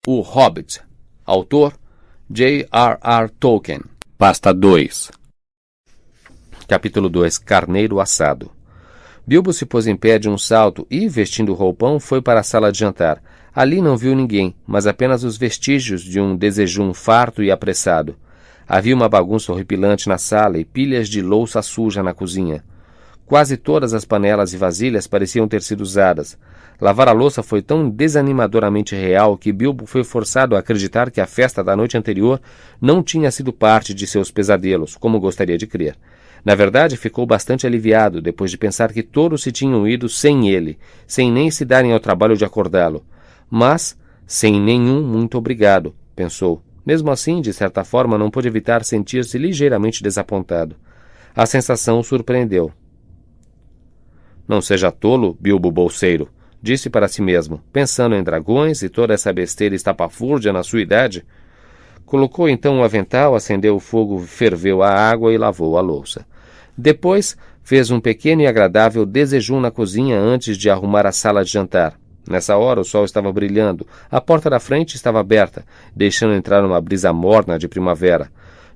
O Hobbit. Autor J.R.R. Tolkien. Pasta 2. Capítulo 2. Carneiro assado. Bilbo se pôs em pé de um salto e, vestindo o roupão, foi para a sala de jantar. Ali não viu ninguém, mas apenas os vestígios de um desejum farto e apressado. Havia uma bagunça horripilante na sala e pilhas de louça suja na cozinha. Quase todas as panelas e vasilhas pareciam ter sido usadas. Lavar a louça foi tão desanimadoramente real que Bilbo foi forçado a acreditar que a festa da noite anterior não tinha sido parte de seus pesadelos, como gostaria de crer. Na verdade, ficou bastante aliviado depois de pensar que todos se tinham ido sem ele, sem nem se darem ao trabalho de acordá-lo. Mas, sem nenhum muito obrigado, pensou. Mesmo assim, de certa forma, não pôde evitar sentir-se ligeiramente desapontado. A sensação o surpreendeu. Não seja tolo, Bilbo Bolseiro, disse para si mesmo, pensando em dragões e toda essa besteira estapafúrdia na sua idade. Colocou então o avental, acendeu o fogo, ferveu a água e lavou a louça. Depois, fez um pequeno e agradável desejum na cozinha antes de arrumar a sala de jantar. Nessa hora o sol estava brilhando, a porta da frente estava aberta, deixando entrar uma brisa morna de primavera.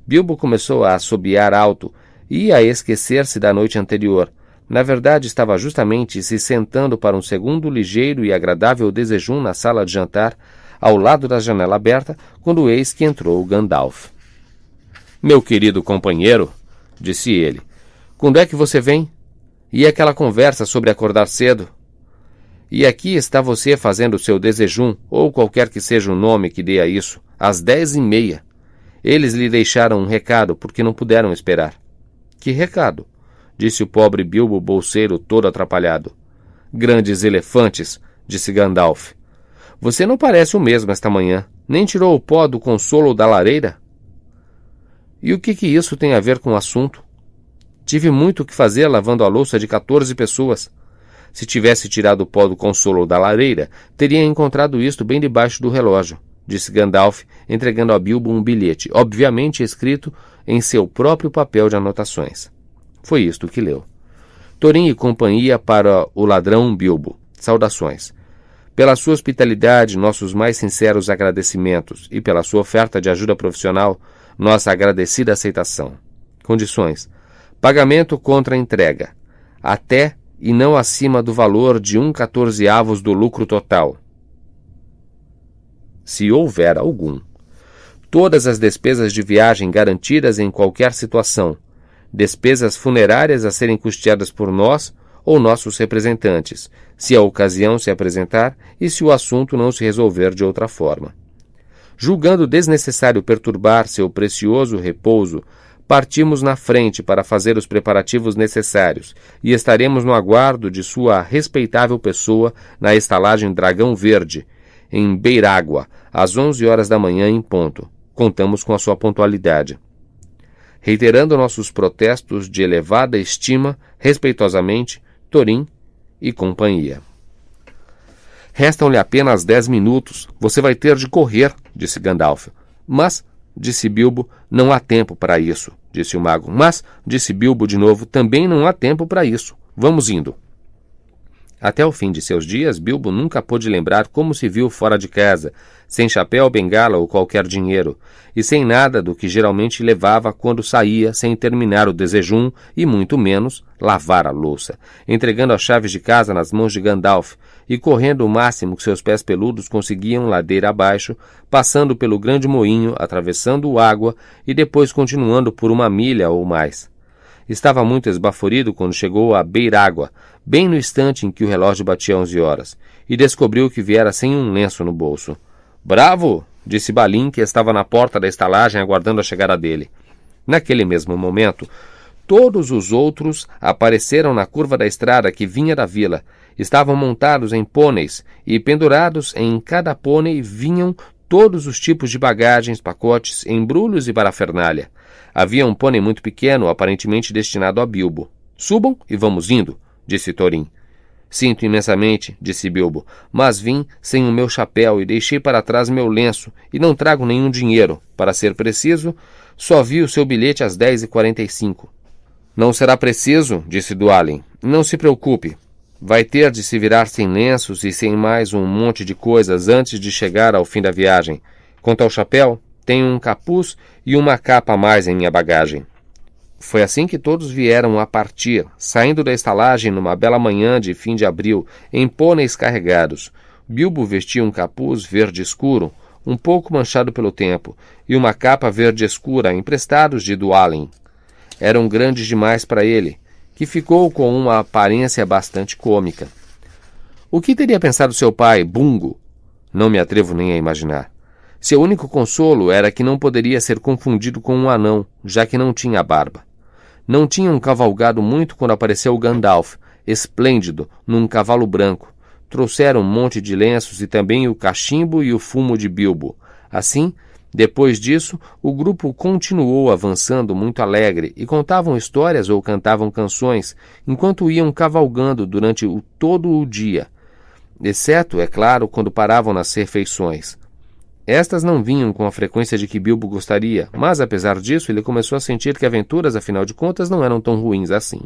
Bilbo começou a assobiar alto e a esquecer-se da noite anterior. Na verdade, estava justamente se sentando para um segundo ligeiro e agradável desejum na sala de jantar, ao lado da janela aberta, quando eis que entrou Gandalf. "Meu querido companheiro", disse ele, "quando é que você vem? E aquela conversa sobre acordar cedo? E aqui está você fazendo o seu desejum, ou qualquer que seja o nome que dê a isso, às 10:30. Eles lhe deixaram um recado, porque não puderam esperar." "Que recado?" disse o pobre Bilbo Bolseiro, todo atrapalhado. "Grandes elefantes", disse Gandalf. "Você não parece o mesmo esta manhã. Nem tirou o pó do consolo da lareira?" "E o que isso tem a ver com o assunto? Tive muito o que fazer lavando a louça de 14 pessoas. Se tivesse tirado o pó do consolo da lareira, teria encontrado isto bem debaixo do relógio", disse Gandalf, entregando a Bilbo um bilhete, obviamente escrito em seu próprio papel de anotações. Foi isto que leu. "Thorin e companhia para o ladrão Bilbo. Saudações. Pela sua hospitalidade, nossos mais sinceros agradecimentos, e pela sua oferta de ajuda profissional, nossa agradecida aceitação. Condições: pagamento contra entrega, até e não acima do valor de 1/14 do lucro total, se houver algum. Todas as despesas de viagem garantidas em qualquer situação, despesas funerárias a serem custeadas por nós ou nossos representantes, se a ocasião se apresentar e se o assunto não se resolver de outra forma. Julgando desnecessário perturbar seu precioso repouso, partimos na frente para fazer os preparativos necessários e estaremos no aguardo de sua respeitável pessoa na estalagem Dragão Verde, em Beirágua, às 11 horas da manhã em ponto. Contamos com a sua pontualidade. Reiterando nossos protestos de elevada estima, respeitosamente, Thorin e companhia." "Restam-lhe apenas 10 minutos. Você vai ter de correr", disse Gandalf. "Mas", disse Bilbo, "não há tempo para isso", disse o mago. "Mas", disse Bilbo de novo, "também não há tempo para isso. Vamos indo." Até o fim de seus dias, Bilbo nunca pôde lembrar como se viu fora de casa, sem chapéu, bengala ou qualquer dinheiro, e sem nada do que geralmente levava quando saía sem terminar o desejum e, muito menos, lavar a louça, entregando as chaves de casa nas mãos de Gandalf e correndo o máximo que seus pés peludos conseguiam ladeira abaixo, passando pelo grande moinho, atravessando o água e depois continuando por 1 milha ou mais. Estava muito esbaforido quando chegou a Beirágua, bem no instante em que o relógio batia 11 horas, e descobriu que viera sem um lenço no bolso. "Bravo!" disse Balin, que estava na porta da estalagem aguardando a chegada dele. Naquele mesmo momento, todos os outros apareceram na curva da estrada que vinha da vila. Estavam montados em pôneis, e pendurados em cada pônei vinham todos os tipos de bagagens, pacotes, embrulhos e parafernália. Havia um pônei muito pequeno, aparentemente destinado a Bilbo. "Subam e vamos indo", disse Thorin. "Sinto imensamente", disse Bilbo, "mas vim sem o meu chapéu e deixei para trás meu lenço, e não trago nenhum dinheiro. Para ser preciso, só vi o seu bilhete às 10:45. "Não será preciso", disse Dwalin. "Não se preocupe." Vai ter de se virar sem lenços e sem mais um monte de coisas antes de chegar ao fim da viagem. Quanto ao chapéu, tenho um capuz e uma capa a mais em minha bagagem. Foi assim que todos vieram a partir, saindo da estalagem numa bela manhã de fim de abril, em pôneis carregados. Bilbo vestia um capuz verde escuro, um pouco manchado pelo tempo, e uma capa verde escura, emprestados de Dwalin. Eram grandes demais para ele, que ficou com uma aparência bastante cômica. O que teria pensado seu pai, Bungo? Não me atrevo nem a imaginar. Seu único consolo era que não poderia ser confundido com um anão, já que não tinha barba. Não tinham cavalgado muito quando apareceu Gandalf, esplêndido, num cavalo branco. Trouxeram um monte de lenços e também o cachimbo e o fumo de Bilbo. Assim, depois disso, o grupo continuou avançando muito alegre e contavam histórias ou cantavam canções, enquanto iam cavalgando durante todo o dia, exceto, é claro, quando paravam nas refeições. Estas não vinham com a frequência de que Bilbo gostaria, mas, apesar disso, ele começou a sentir que aventuras, afinal de contas, não eram tão ruins assim.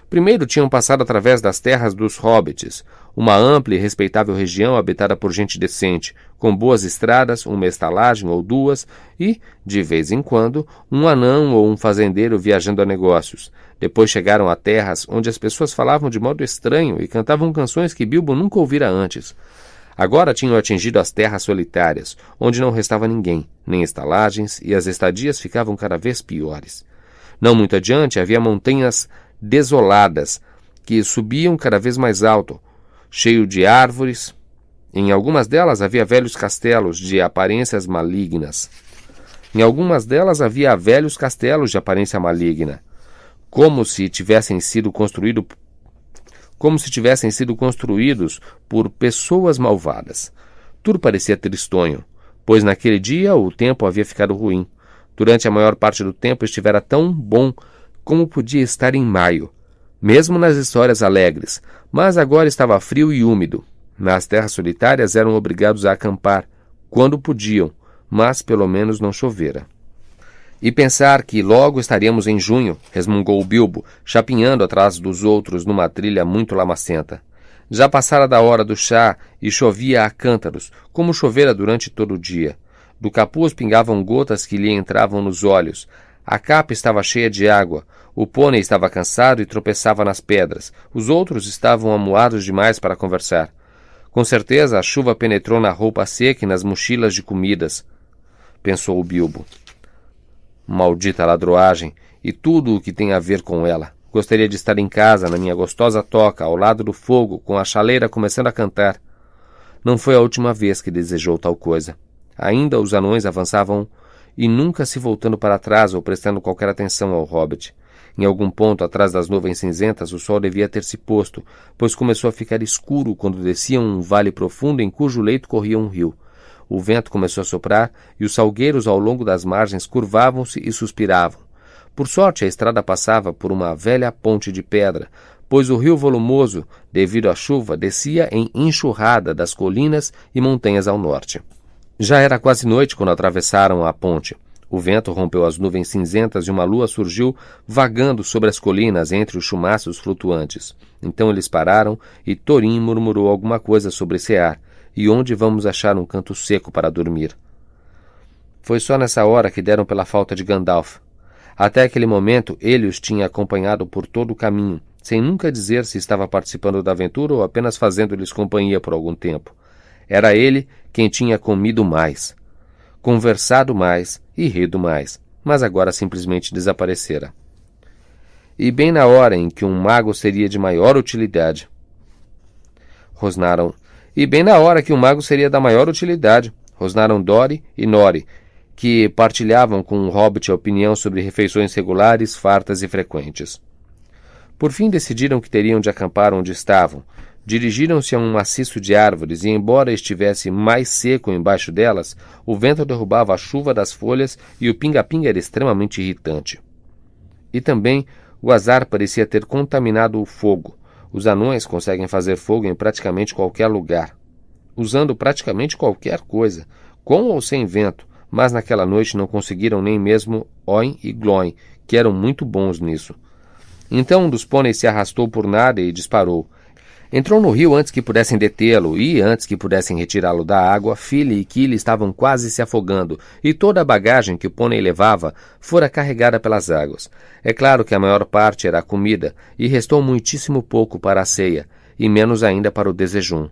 Primeiro tinham passado através das terras dos hobbits, uma ampla e respeitável região habitada por gente decente, com boas estradas, uma estalagem ou duas e, de vez em quando, um anão ou um fazendeiro viajando a negócios. Depois chegaram a terras onde as pessoas falavam de modo estranho e cantavam canções que Bilbo nunca ouvira antes. Agora tinham atingido as terras solitárias, onde não restava ninguém, nem estalagens, e as estadias ficavam cada vez piores. Não muito adiante havia montanhas desoladas, que subiam cada vez mais alto, cheio de árvores. Em algumas delas havia velhos castelos de aparências malignas. Como se tivessem sido construídos por pessoas malvadas. Tudo parecia tristonho, pois naquele dia o tempo havia ficado ruim. Durante a maior parte do tempo estivera tão bom como podia estar em maio, mesmo nas histórias alegres, mas agora estava frio e úmido. Nas terras solitárias eram obrigados a acampar, quando podiam, mas pelo menos não chovera. E pensar que logo estaríamos em junho, resmungou Bilbo, chapinhando atrás dos outros numa trilha muito lamacenta. Já passara da hora do chá e chovia a cântaros, como chovera durante todo o dia. Do capuz pingavam gotas que lhe entravam nos olhos. A capa estava cheia de água. O pônei estava cansado e tropeçava nas pedras. Os outros estavam amuados demais para conversar. Com certeza a chuva penetrou na roupa seca e nas mochilas de comidas, pensou o Bilbo. Maldita ladroagem e tudo o que tem a ver com ela. Gostaria de estar em casa, na minha gostosa toca, ao lado do fogo, com a chaleira começando a cantar. Não foi a última vez que desejou tal coisa. Ainda os anões avançavam e nunca se voltando para trás ou prestando qualquer atenção ao hobbit. Em algum ponto atrás das nuvens cinzentas o sol devia ter se posto, pois começou a ficar escuro quando desciam um vale profundo em cujo leito corria um rio. O vento começou a soprar e os salgueiros ao longo das margens curvavam-se e suspiravam. Por sorte, a estrada passava por uma velha ponte de pedra, pois o rio volumoso, devido à chuva, descia em enxurrada das colinas e montanhas ao norte. Já era quase noite quando atravessaram a ponte. O vento rompeu as nuvens cinzentas e uma lua surgiu vagando sobre as colinas entre os chumaços flutuantes. Então eles pararam e Thorin murmurou alguma coisa sobre esse ar. E onde vamos achar um canto seco para dormir? Foi só nessa hora que deram pela falta de Gandalf. Até aquele momento ele os tinha acompanhado por todo o caminho, sem nunca dizer se estava participando da aventura ou apenas fazendo-lhes companhia por algum tempo. Era ele quem tinha comido mais, conversado mais e rido mais, mas agora simplesmente desaparecera. E bem na hora em que um mago seria de maior utilidade. Rosnaram Dori e Nori, que partilhavam com o hobbit a opinião sobre refeições regulares, fartas e frequentes. Por fim decidiram que teriam de acampar onde estavam. Dirigiram-se a um maciço de árvores e, embora estivesse mais seco embaixo delas, o vento derrubava a chuva das folhas e o pinga-pinga era extremamente irritante. E também o azar parecia ter contaminado o fogo. Os anões conseguem fazer fogo em praticamente qualquer lugar, usando praticamente qualquer coisa, com ou sem vento, mas naquela noite não conseguiram nem mesmo Oin e Glóin, que eram muito bons nisso. Então um dos pôneis se arrastou por nada e disparou. Entrou no rio antes que pudessem detê-lo e, antes que pudessem retirá-lo da água, Philly e Killy estavam quase se afogando e toda a bagagem que o pônei levava fora carregada pelas águas. É claro que a maior parte era a comida e restou muitíssimo pouco para a ceia e menos ainda para o desejum.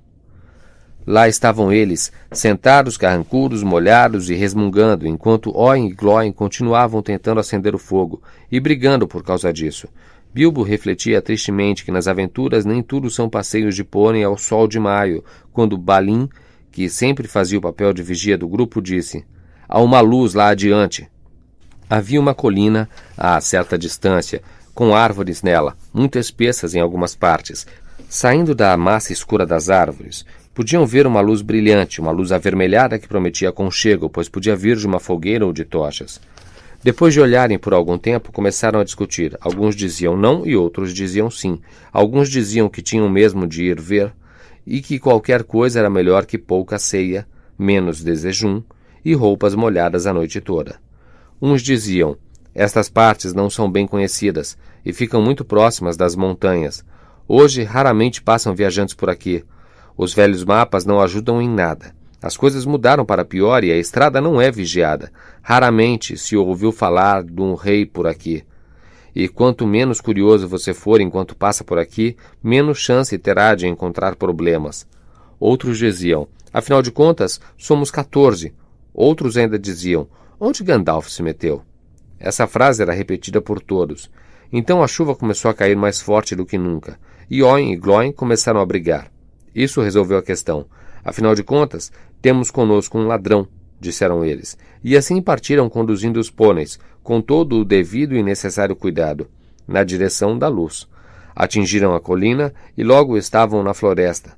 Lá estavam eles, sentados, carrancudos, molhados e resmungando, enquanto Oin e Glóin continuavam tentando acender o fogo e brigando por causa disso. Bilbo refletia tristemente que nas aventuras nem tudo são passeios de pônei ao sol de maio, quando Balin, que sempre fazia o papel de vigia do grupo, disse: "Há uma luz lá adiante." Havia uma colina, a certa distância, com árvores nela, muito espessas em algumas partes. Saindo da massa escura das árvores, podiam ver uma luz brilhante, uma luz avermelhada que prometia aconchego, pois podia vir de uma fogueira ou de tochas. Depois de olharem por algum tempo, começaram a discutir. Alguns diziam não e outros diziam sim. Alguns diziam que tinham mesmo de ir ver e que qualquer coisa era melhor que pouca ceia, menos desejum e roupas molhadas a noite toda. Uns diziam: estas partes não são bem conhecidas e ficam muito próximas das montanhas. Hoje raramente passam viajantes por aqui. Os velhos mapas não ajudam em nada. As coisas mudaram para pior e a estrada não é vigiada. Raramente se ouviu falar de um rei por aqui. E quanto menos curioso você for enquanto passa por aqui, menos chance terá de encontrar problemas. Outros diziam: afinal de contas, somos 14. Outros ainda diziam: onde Gandalf se meteu? Essa frase era repetida por todos. Então a chuva começou a cair mais forte do que nunca, e Oin e Glóin começaram a brigar. Isso resolveu a questão. Afinal de contas, temos conosco um ladrão, disseram eles, e assim partiram conduzindo os pôneis, com todo o devido e necessário cuidado, na direção da luz. Atingiram a colina e logo estavam na floresta.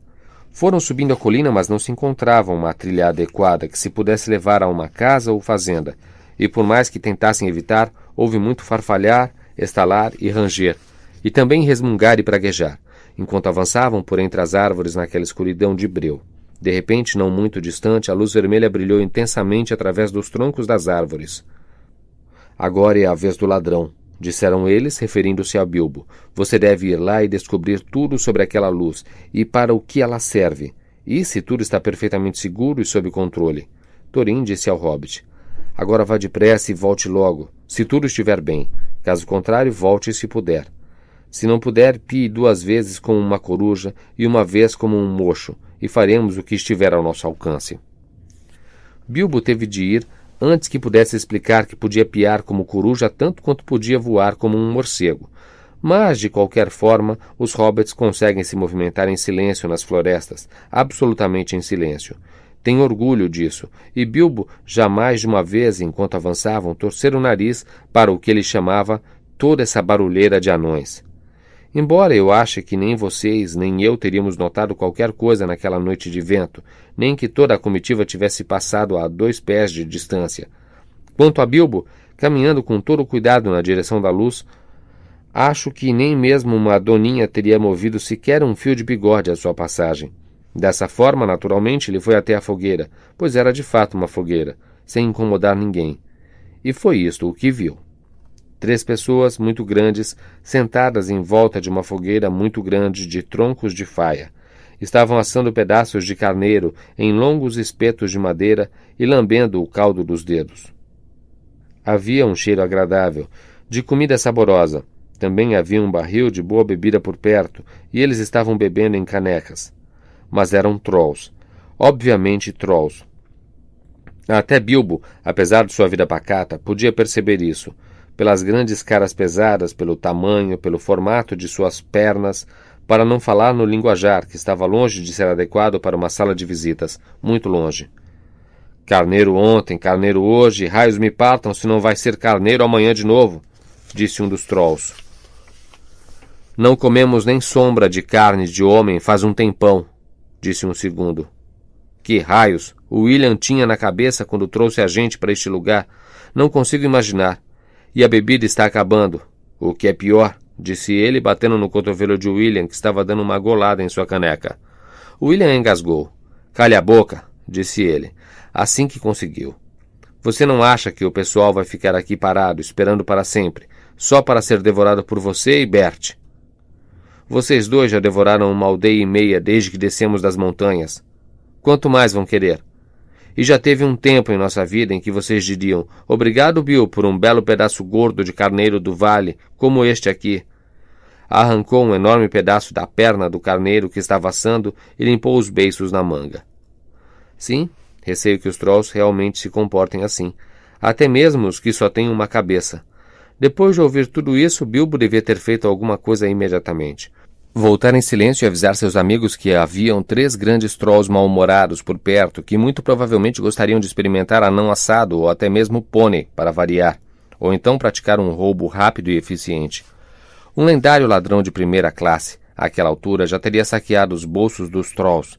Foram subindo a colina, mas não se encontravam uma trilha adequada que se pudesse levar a uma casa ou fazenda, e por mais que tentassem evitar, houve muito farfalhar, estalar e ranger, e também resmungar e praguejar, enquanto avançavam por entre as árvores naquela escuridão de breu. De repente, não muito distante, a luz vermelha brilhou intensamente através dos troncos das árvores. Agora é a vez do ladrão, disseram eles, referindo-se a Bilbo. Você deve ir lá e descobrir tudo sobre aquela luz e para o que ela serve. E se tudo está perfeitamente seguro e sob controle. Thorin disse ao hobbit: agora vá depressa e volte logo, se tudo estiver bem. Caso contrário, volte se puder. Se não puder, pie 2 vezes como uma coruja e 1 vez como um mocho, e faremos o que estiver ao nosso alcance. Bilbo teve de ir antes que pudesse explicar que podia piar como coruja tanto quanto podia voar como um morcego. Mas, de qualquer forma, os hobbits conseguem se movimentar em silêncio nas florestas, absolutamente em silêncio. Tem orgulho disso, e Bilbo jamais de uma vez, enquanto avançavam, torcer o nariz para o que ele chamava toda essa barulheira de anões. Embora eu ache que nem vocês, nem eu teríamos notado qualquer coisa naquela noite de vento, nem que toda a comitiva tivesse passado a 2 pés de distância. Quanto a Bilbo, caminhando com todo o cuidado na direção da luz, acho que nem mesmo uma doninha teria movido sequer um fio de bigode à sua passagem. Dessa forma, naturalmente, ele foi até a fogueira, pois era de fato uma fogueira, sem incomodar ninguém. E foi isto o que viu. 3 pessoas muito grandes, sentadas em volta de uma fogueira muito grande de troncos de faia. Estavam assando pedaços de carneiro em longos espetos de madeira e lambendo o caldo dos dedos. Havia um cheiro agradável, de comida saborosa. Também havia um barril de boa bebida por perto, e eles estavam bebendo em canecas. Mas eram trolls. Obviamente trolls. Até Bilbo, apesar de sua vida pacata, podia perceber isso. Pelas grandes caras pesadas, pelo tamanho, pelo formato de suas pernas, para não falar no linguajar, que estava longe de ser adequado para uma sala de visitas, muito longe. Carneiro ontem, carneiro hoje, raios me partam se não vai ser carneiro amanhã de novo, disse um dos trolls. Não comemos nem sombra de carne de homem faz um tempão, disse um segundo. Que raios o William tinha na cabeça quando trouxe a gente para este lugar? Não consigo imaginar. E a bebida está acabando. O que é pior, disse ele, batendo no cotovelo de William, que estava dando uma golada em sua caneca. William engasgou. Calhe a boca, disse ele, assim que conseguiu. Você não acha que o pessoal vai ficar aqui parado, esperando para sempre, só para ser devorado por você e Bert? Vocês dois já devoraram uma aldeia e meia desde que descemos das montanhas. Quanto mais vão querer? E já teve um tempo em nossa vida em que vocês diriam: obrigado, Bill, por um belo pedaço gordo de carneiro do vale, como este aqui. Arrancou um enorme pedaço da perna do carneiro que estava assando e limpou os beiços na manga. Sim, receio que os trolls realmente se comportem assim, até mesmo os que só têm uma cabeça. Depois de ouvir tudo isso, Bilbo devia ter feito alguma coisa imediatamente. Voltar em silêncio e avisar seus amigos que haviam 3 grandes trolls mal-humorados por perto que muito provavelmente gostariam de experimentar anão assado ou até mesmo pônei, para variar, ou então praticar um roubo rápido e eficiente. Um lendário ladrão de primeira classe, àquela altura, já teria saqueado os bolsos dos trolls.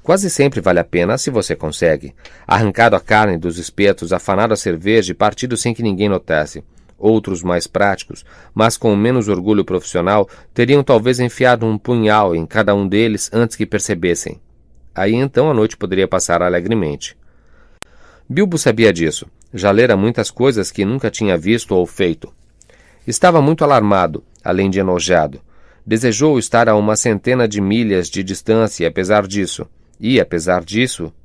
Quase sempre vale a pena se você consegue. Arrancado a carne dos espetos, afanado a cerveja e partido sem que ninguém notasse. Outros mais práticos, mas com menos orgulho profissional, teriam talvez enfiado um punhal em cada um deles antes que percebessem. Aí então a noite poderia passar alegremente. Bilbo sabia disso. Já lera muitas coisas que nunca tinha visto ou feito. Estava muito alarmado, além de enojado. Desejou estar a 100 de milhas de distância, apesar disso,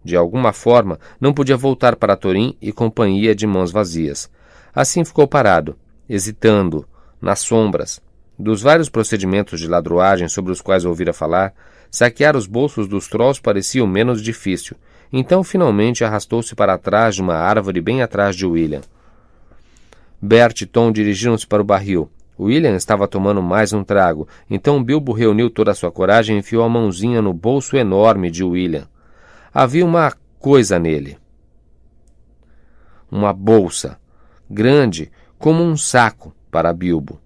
de alguma forma, não podia voltar para Thorin e companhia de mãos vazias. Assim ficou parado, hesitando, nas sombras. Dos vários procedimentos de ladruagem sobre os quais ouvira falar, saquear os bolsos dos trolls parecia o menos difícil. Então, finalmente, arrastou-se para trás de uma árvore bem atrás de William. Bert e Tom dirigiram-se para o barril. William estava tomando mais um trago, então Bilbo reuniu toda a sua coragem e enfiou a mãozinha no bolso enorme de William. Havia uma coisa nele. Uma bolsa. Grande, como um saco, para Bilbo.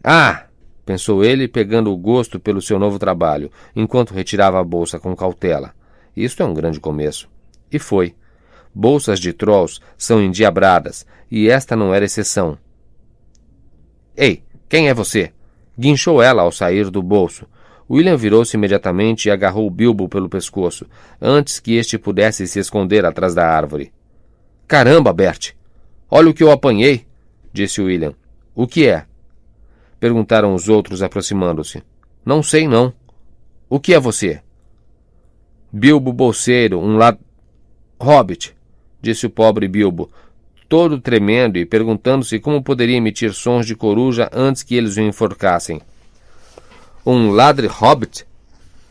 Ah! Pensou ele, pegando o gosto pelo seu novo trabalho, enquanto retirava a bolsa com cautela. Isto é um grande começo. E foi. Bolsas de trolls são endiabradas, e esta não era exceção. Ei, quem é você? Guinchou ela ao sair do bolso. William virou-se imediatamente e agarrou Bilbo pelo pescoço, antes que este pudesse se esconder atrás da árvore. Caramba, Bert! Olha o que eu apanhei, disse William. O que é? Perguntaram os outros, aproximando-se. Não sei, não. O que é você? Bilbo Bolseiro, hobbit, disse o pobre Bilbo, todo tremendo e perguntando-se como poderia emitir sons de coruja antes que eles o enforcassem. Um ladre hobbit?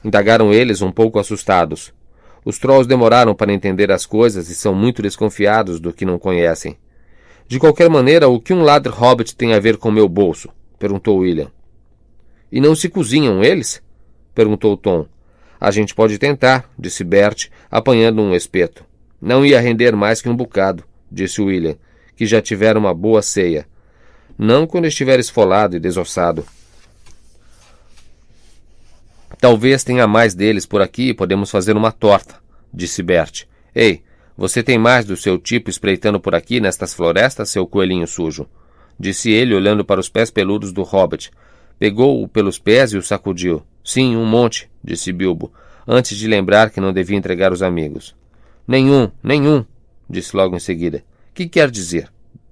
Indagaram eles, um pouco assustados. Os trolls demoraram para entender as coisas e são muito desconfiados do que não conhecem. De qualquer maneira, o que um ladre hobbit tem a ver com meu bolso? Perguntou William. E não se cozinham eles? Perguntou Tom. A gente pode tentar, disse Bert, apanhando um espeto. Não ia render mais que um bocado, disse William, que já tivera uma boa ceia. Não quando estiver esfolado e desossado. Talvez tenha mais deles por aqui e podemos fazer uma torta, disse Bert. Ei, você tem mais do seu tipo espreitando por aqui nestas florestas, seu coelhinho sujo? Disse ele, olhando para os pés peludos do hobbit. Pegou-o pelos pés e o sacudiu. Sim, um monte, disse Bilbo, antes de lembrar que não devia entregar os amigos. Nenhum, disse logo em seguida. Que quer dizer?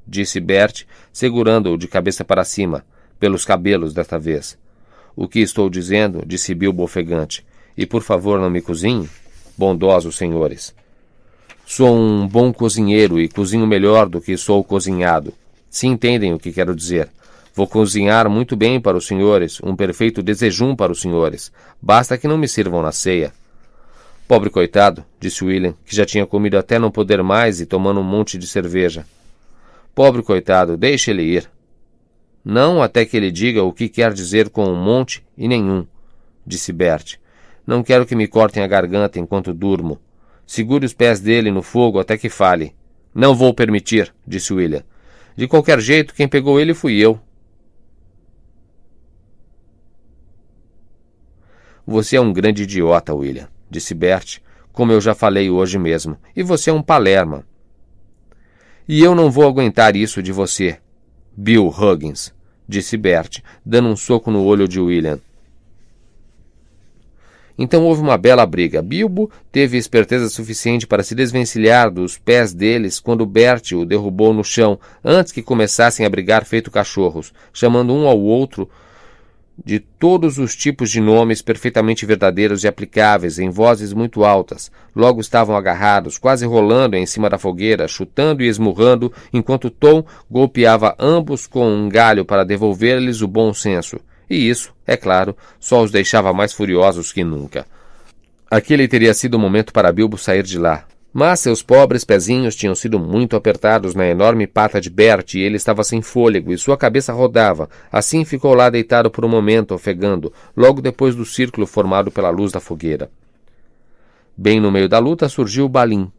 Disse Bert, segurando-o de cabeça para cima, pelos cabelos desta vez. O que estou dizendo, disse Bilbo ofegante. E por favor não me cozinhe? Bondosos senhores. Sou um bom cozinheiro e cozinho melhor do que sou cozinhado. Se entendem o que quero dizer. Vou cozinhar muito bem para os senhores, um perfeito desejum para os senhores. Basta que não me sirvam na ceia. Pobre coitado, disse William, que já tinha comido até não poder mais e tomando um monte de cerveja. Pobre coitado, deixe ele ir. Não até que ele diga o que quer dizer com um monte e nenhum, disse Bert. Não quero que me cortem a garganta enquanto durmo. Segure os pés dele no fogo até que fale. Não vou permitir, disse William. De qualquer jeito, quem pegou ele fui eu. Você é um grande idiota, William, disse Bert, como eu já falei hoje mesmo. E você é um palerma. E eu não vou aguentar isso de você, Bill Huggins, disse Bert, dando um soco no olho de William. Então houve uma bela briga. Bilbo teve esperteza suficiente para se desvencilhar dos pés deles quando Bert o derrubou no chão, antes que começassem a brigar feito cachorros, chamando um ao outro de todos os tipos de nomes perfeitamente verdadeiros e aplicáveis, em vozes muito altas. Logo estavam agarrados, quase rolando em cima da fogueira, chutando e esmurrando, enquanto Tom golpeava ambos com um galho para devolver-lhes o bom senso. E isso, é claro, só os deixava mais furiosos que nunca. Aquele teria sido o momento para Bilbo sair de lá. Mas seus pobres pezinhos tinham sido muito apertados na enorme pata de Bert e ele estava sem fôlego e sua cabeça rodava. Assim ficou lá deitado por um momento, ofegando, logo depois do círculo formado pela luz da fogueira. Bem no meio da luta surgiu Balin.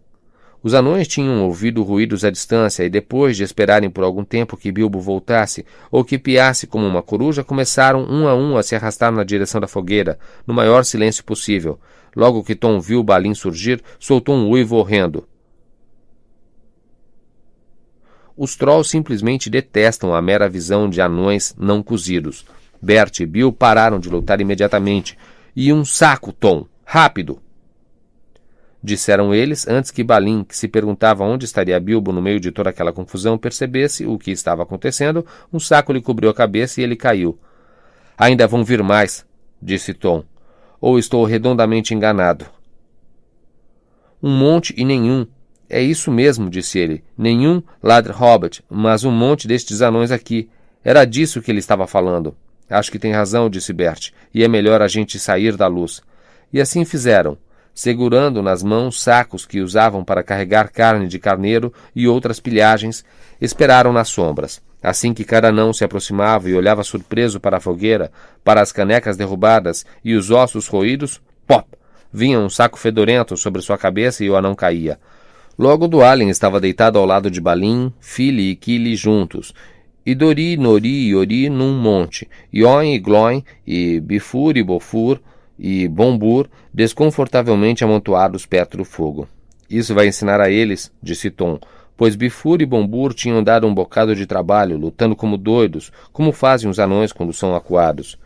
Os anões tinham ouvido ruídos à distância e depois de esperarem por algum tempo que Bilbo voltasse ou que piasse como uma coruja, começaram um a se arrastar na direção da fogueira, no maior silêncio possível. Logo que Tom viu Balin surgir, soltou um uivo horrendo. Os Trolls simplesmente detestam a mera visão de anões não cozidos. Bert e Bill pararam de lutar imediatamente. E um saco, Tom! Rápido! Disseram eles antes que Balin, que se perguntava onde estaria Bilbo no meio de toda aquela confusão, percebesse o que estava acontecendo. Um saco lhe cobriu a cabeça e ele caiu. Ainda vão vir mais, disse Tom. Ou estou redondamente enganado? Um monte e nenhum. É isso mesmo, disse ele. Nenhum ladre hobbit, mas um monte destes anões aqui. Era disso que ele estava falando. Acho que tem razão, disse Bert, e é melhor a gente sair da luz. E assim fizeram, segurando nas mãos sacos que usavam para carregar carne de carneiro e outras pilhagens, esperaram nas sombras. Assim que cada anão se aproximava e olhava surpreso para a fogueira, para as canecas derrubadas e os ossos roídos, pop! Vinha um saco fedorento sobre sua cabeça e o anão caía. Logo Dwalin estava deitado ao lado de Balin, Fili e Kili juntos, e Dori, Nori e Ori num monte, Ioin e Gloin, e Bifur e Bofur, e Bombur, desconfortavelmente amontoados perto do fogo. Isso vai ensinar a eles, disse Tom, pois Bifur e Bombur tinham dado um bocado de trabalho, lutando como doidos, como fazem os anões quando são acuados.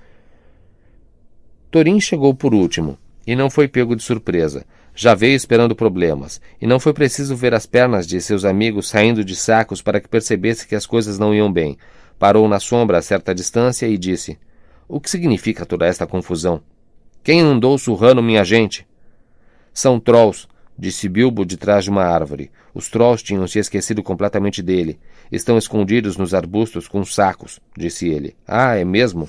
Thorin chegou por último, e não foi pego de surpresa. Já veio esperando problemas, e não foi preciso ver as pernas de seus amigos saindo de sacos para que percebesse que as coisas não iam bem. Parou na sombra a certa distância e disse: "O que significa toda esta confusão? Quem andou surrando minha gente?" "São Trolls", disse Bilbo de trás de uma árvore. Os Trolls tinham se esquecido completamente dele. "Estão escondidos nos arbustos com sacos", disse ele. "Ah, é mesmo?"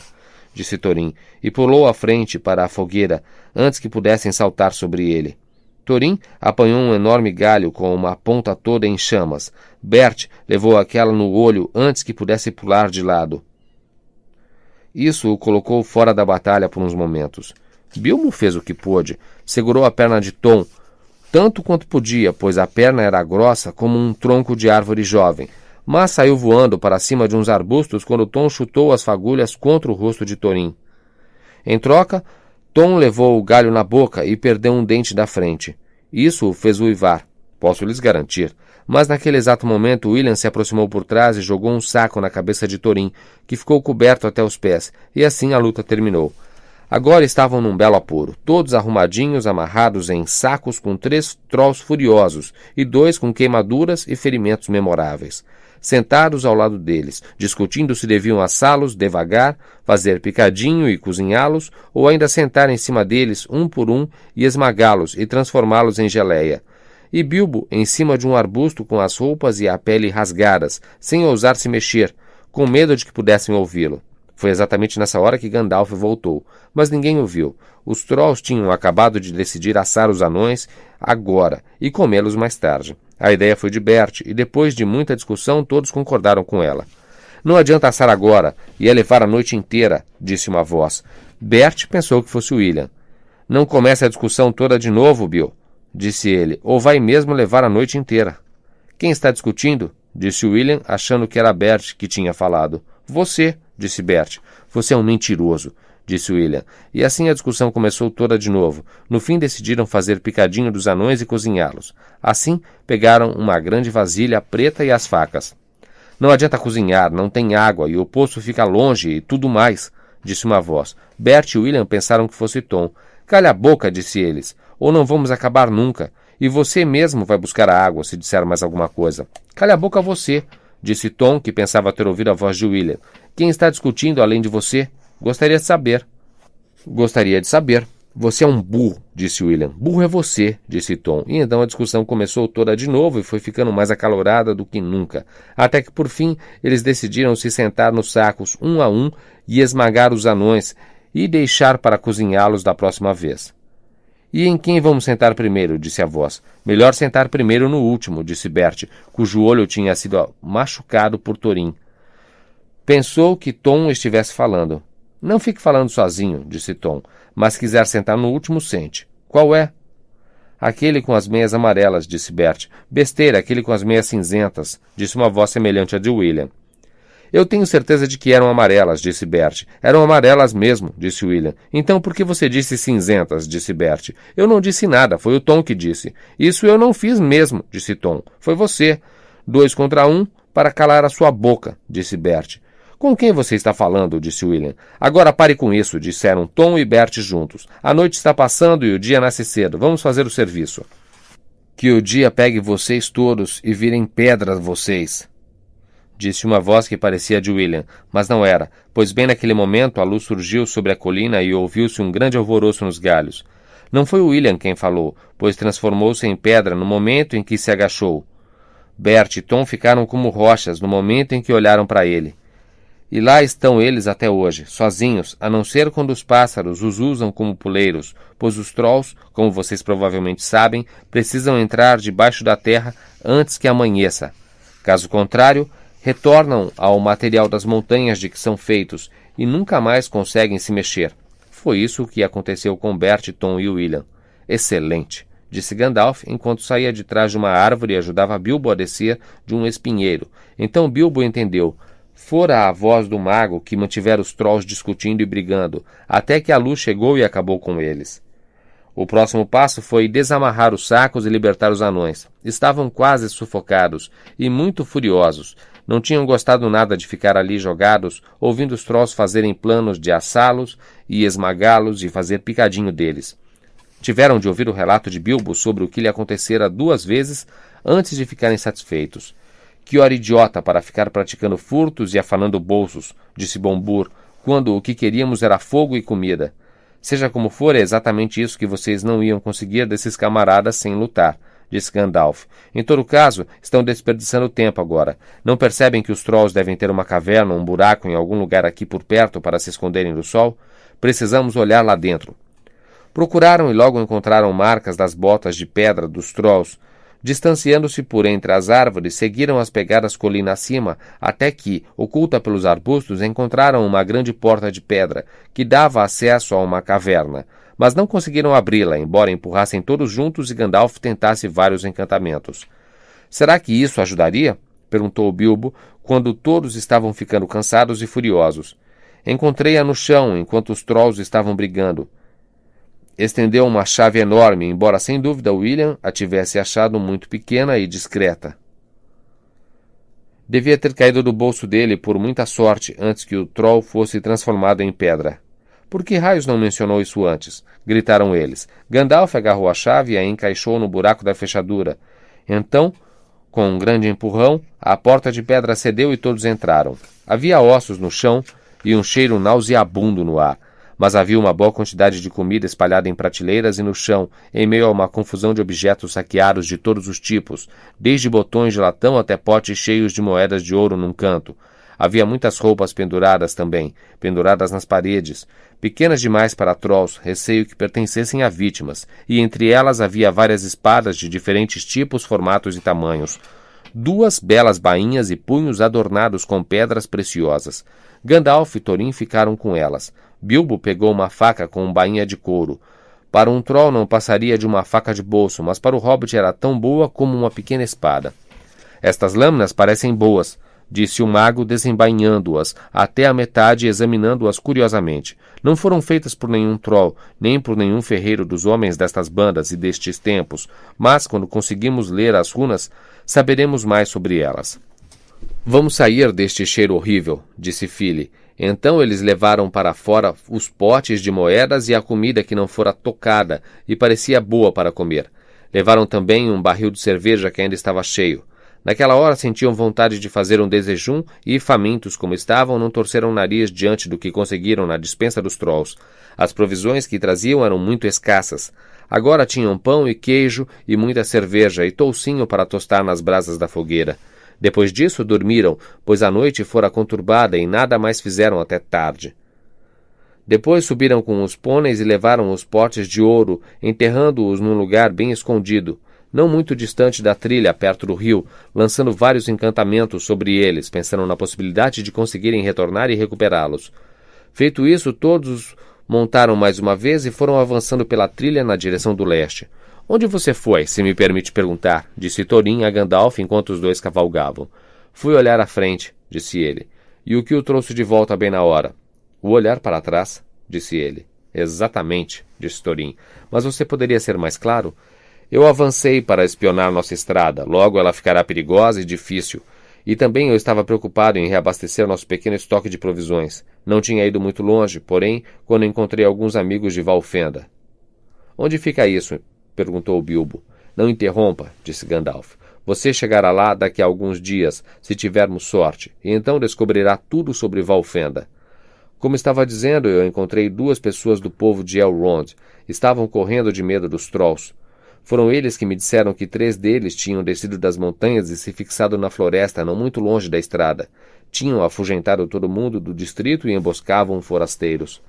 disse Thorin, e pulou à frente para a fogueira, antes que pudessem saltar sobre ele. Thorin apanhou um enorme galho com uma ponta toda em chamas. Bert levou aquela no olho antes que pudesse pular de lado. Isso o colocou fora da batalha por uns momentos. Bilbo fez o que pôde. Segurou a perna de Tom, tanto quanto podia, pois a perna era grossa como um tronco de árvore jovem, mas saiu voando para cima de uns arbustos quando Tom chutou as fagulhas contra o rosto de Thorin. Em troca, Tom levou o galho na boca e perdeu um dente da frente. Isso o fez uivar, posso lhes garantir. Mas naquele exato momento, William se aproximou por trás e jogou um saco na cabeça de Thorin, que ficou coberto até os pés, e assim a luta terminou. Agora estavam num belo apuro, todos arrumadinhos, amarrados em sacos com 3 Trolls furiosos e 2 com queimaduras e ferimentos memoráveis. Sentados ao lado deles, discutindo se deviam assá-los devagar, fazer picadinho e cozinhá-los, ou ainda sentar em cima deles, um por um, e esmagá-los e transformá-los em geleia. E Bilbo em cima de um arbusto com as roupas e a pele rasgadas, sem ousar se mexer, com medo de que pudessem ouvi-lo. Foi exatamente nessa hora que Gandalf voltou, mas ninguém o viu. Os Trolls tinham acabado de decidir assar os anões agora e comê-los mais tarde. A ideia foi de Bert, e depois de muita discussão todos concordaram com ela. "Não adianta assar agora, ia levar a noite inteira", disse uma voz. Bert pensou que fosse William. "Não comece a discussão toda de novo, Bill", disse ele, "ou vai mesmo levar a noite inteira." "Quem está discutindo?", disse William, achando que era Bert que tinha falado. "Você", disse Bert. "Você é um mentiroso", disse William. E assim a discussão começou toda de novo. No fim decidiram fazer picadinho dos anões e cozinhá-los. Assim pegaram uma grande vasilha preta e as facas. "Não adianta cozinhar, não tem água e o poço fica longe e tudo mais", disse uma voz. Bert e William pensaram que fosse Tom. "Calha a boca", disse eles, "ou não vamos acabar nunca. E você mesmo vai buscar a água se disser mais alguma coisa." "Calha a boca você", disse Tom, que pensava ter ouvido a voz de William. "Quem está discutindo além de você?" Gostaria de saber. Gostaria de saber. Você é um burro, disse William. Burro é você, disse Tom. E então a discussão começou toda de novo e foi ficando mais acalorada do que nunca. Até que, por fim, eles decidiram se sentar nos sacos, um a um, e esmagar os anões e deixar para cozinhá-los da próxima vez. E em quem vamos sentar primeiro? Disse a voz. Melhor sentar primeiro no último, disse Bert, cujo olho tinha sido machucado por Thorin. Pensou que Tom estivesse falando. Não fique falando sozinho, disse Tom, mas se quiser sentar no último, sente. Qual é? Aquele com as meias amarelas, disse Bert. Besteira, aquele com as meias cinzentas, disse uma voz semelhante à de William. Eu tenho certeza de que eram amarelas, disse Bert. Eram amarelas mesmo, disse William. Então por que você disse cinzentas, disse Bert. Eu não disse nada, foi o Tom que disse. Isso eu não fiz mesmo, disse Tom. Foi você. 2 contra 1 para calar a sua boca, disse Bert. Com quem você está falando? Disse William. Agora pare com isso, disseram Tom e Bert juntos. A noite está passando e o dia nasce cedo. Vamos fazer o serviço. Que o dia pegue vocês todos e virem pedras vocês, disse uma voz que parecia de William, mas não era, pois bem naquele momento a luz surgiu sobre a colina e ouviu-se um grande alvoroço nos galhos. Não foi William quem falou, pois transformou-se em pedra no momento em que se agachou. Bert e Tom ficaram como rochas no momento em que olharam para ele. E lá estão eles até hoje, sozinhos, a não ser quando os pássaros os usam como puleiros, pois os trolls, como vocês provavelmente sabem, precisam entrar debaixo da terra antes que amanheça. Caso contrário, retornam ao material das montanhas de que são feitos e nunca mais conseguem se mexer. Foi isso que aconteceu com Bert, Tom e William. Excelente, disse Gandalf, enquanto saía de trás de uma árvore e ajudava Bilbo a descer de um espinheiro. Então Bilbo entendeu. Fora a voz do mago que mantivera os trolls discutindo e brigando, até que a luz chegou e acabou com eles. O próximo passo foi desamarrar os sacos e libertar os anões. Estavam quase sufocados e muito furiosos. Não tinham gostado nada de ficar ali jogados, ouvindo os trolls fazerem planos de assá-los e esmagá-los e fazer picadinho deles. Tiveram de ouvir o relato de Bilbo sobre o que lhe acontecera 2 vezes antes de ficarem satisfeitos. Que hora idiota para ficar praticando furtos e afanando bolsos, disse Bombur, quando o que queríamos era fogo e comida. Seja como for, é exatamente isso que vocês não iam conseguir desses camaradas sem lutar, disse Gandalf. Em todo caso, estão desperdiçando tempo agora. Não percebem que os trolls devem ter uma caverna, um buraco em algum lugar aqui por perto para se esconderem do sol? Precisamos olhar lá dentro. Procuraram e logo encontraram marcas das botas de pedra dos trolls. Distanciando-se por entre as árvores, seguiram as pegadas colina acima, até que, oculta pelos arbustos, encontraram uma grande porta de pedra, que dava acesso a uma caverna. Mas não conseguiram abri-la, embora empurrassem todos juntos e Gandalf tentasse vários encantamentos. Será que isso ajudaria? Perguntou Bilbo, quando todos estavam ficando cansados e furiosos. Encontrei-a no chão, enquanto os trolls estavam brigando. Estendeu uma chave enorme, embora sem dúvida William a tivesse achado muito pequena e discreta. Devia ter caído do bolso dele por muita sorte antes que o troll fosse transformado em pedra. Por que raios não mencionou isso antes? Gritaram eles. Gandalf agarrou a chave e a encaixou no buraco da fechadura. Então, com um grande empurrão, a porta de pedra cedeu e todos entraram. Havia ossos no chão e um cheiro nauseabundo no ar. Mas havia uma boa quantidade de comida espalhada em prateleiras e no chão, em meio a uma confusão de objetos saqueados de todos os tipos, desde botões de latão até potes cheios de moedas de ouro num canto. Havia muitas roupas penduradas também, penduradas nas paredes, pequenas demais para trolls, receio que pertencessem a vítimas, e entre elas havia várias espadas de diferentes tipos, formatos e tamanhos. 2 belas bainhas e punhos adornados com pedras preciosas. Gandalf e Thorin ficaram com elas. Bilbo pegou uma faca com bainha de couro. Para um troll não passaria de uma faca de bolso, mas para o hobbit era tão boa como uma pequena espada. Estas lâminas parecem boas, disse o mago desembainhando-as até a metade e examinando-as curiosamente. Não foram feitas por nenhum troll, nem por nenhum ferreiro dos homens destas bandas e destes tempos, mas quando conseguimos ler as runas, saberemos mais sobre elas. Vamos sair deste cheiro horrível, disse Fili. Então eles levaram para fora os potes de moedas e a comida que não fora tocada e parecia boa para comer. Levaram também um barril de cerveja que ainda estava cheio. Naquela hora sentiam vontade de fazer um desejum e, famintos como estavam, não torceram o nariz diante do que conseguiram na despensa dos Trolls. As provisões que traziam eram muito escassas. Agora tinham pão e queijo e muita cerveja e toucinho para tostar nas brasas da fogueira. Depois disso dormiram, pois a noite fora conturbada e nada mais fizeram até tarde. Depois subiram com os pôneis e levaram os potes de ouro, enterrando-os num lugar bem escondido, não muito distante da trilha, perto do rio, lançando vários encantamentos sobre eles, pensando na possibilidade de conseguirem retornar e recuperá-los. Feito isso, todos montaram mais uma vez e foram avançando pela trilha na direção do leste. "Onde você foi, se me permite perguntar?" disse Thorin a Gandalf enquanto os dois cavalgavam. "Fui olhar à frente", disse ele. "E o que o trouxe de volta bem na hora?" "O olhar para trás", disse ele. "Exatamente", disse Thorin. "Mas você poderia ser mais claro?" "Eu avancei para espionar nossa estrada, logo ela ficará perigosa e difícil. E também eu estava preocupado em reabastecer nosso pequeno estoque de provisões. Não tinha ido muito longe, porém, quando encontrei alguns amigos de Valfenda." "Onde fica isso?" perguntou Bilbo. "Não interrompa", disse Gandalf. "Você chegará lá daqui a alguns dias, se tivermos sorte, e então descobrirá tudo sobre Valfenda. Como estava dizendo, eu encontrei 2 pessoas do povo de Elrond. Estavam correndo de medo dos Trolls. Foram eles que me disseram que 3 deles tinham descido das montanhas e se fixado na floresta, não muito longe da estrada. Tinham afugentado todo mundo do distrito e emboscavam forasteiros.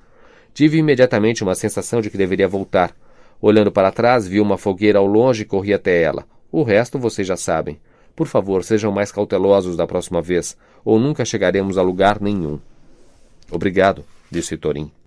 Tive imediatamente uma sensação de que deveria voltar. Olhando para trás, vi uma fogueira ao longe e corri até ela. O resto vocês já sabem. Por favor, sejam mais cautelosos da próxima vez, ou nunca chegaremos a lugar nenhum." "Obrigado", disse Thorin.